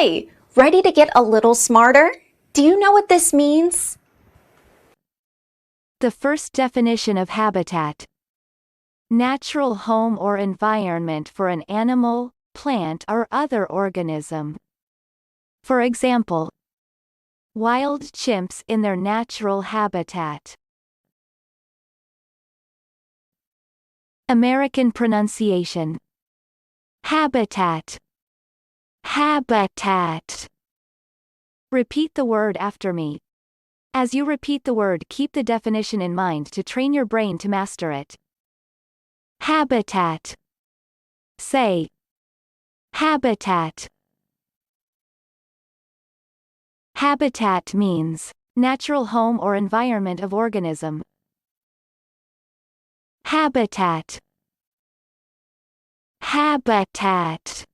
Hi, ready to get a little smarter? Do you know what this means? The first definition of habitat. Natural home or environment for an animal, plant or other organism. For example, wild chimps in their natural habitat. American pronunciation. Habitat. Habitat. Repeat the word after me. As you repeat the word, keep the definition in mind to train your brain to master it. Habitat. Say. Habitat. Habitat means natural home or environment of organism. Habitat. Habitat.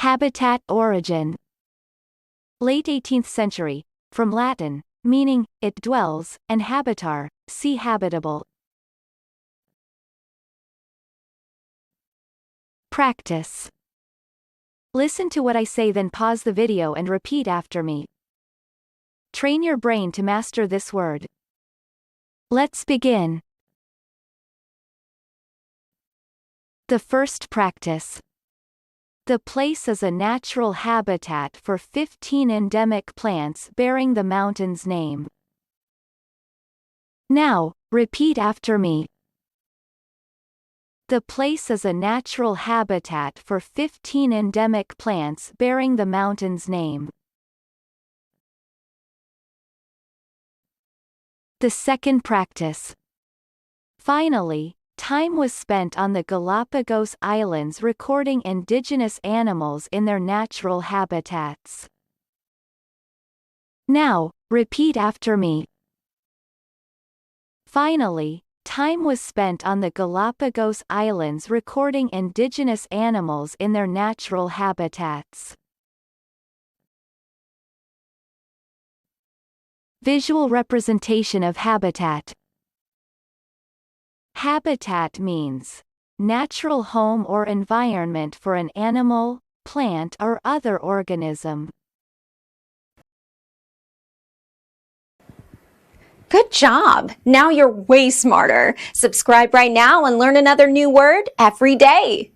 Habitat origin. Late 18th century, from Latin, meaning, it dwells, and habitar, see habitable. Practice. Listen to what I say, then pause the video and repeat after me. Train your brain to master this word. Let's begin. The first practice. The place is a natural habitat for 15 endemic plants bearing the mountain's name. Now, repeat after me. The place is a natural habitat for 15 endemic plants bearing the mountain's name. The second practice. Finally, time was spent on the Galapagos Islands recording indigenous animals in their natural habitats. Now, repeat after me. Finally, time was spent on the Galapagos Islands recording indigenous animals in their natural habitats. Visual representation of habitat. Habitat means natural home or environment for an animal, plant or other organism. Good job! Now you're way smarter. Subscribe right now and learn another new word every day.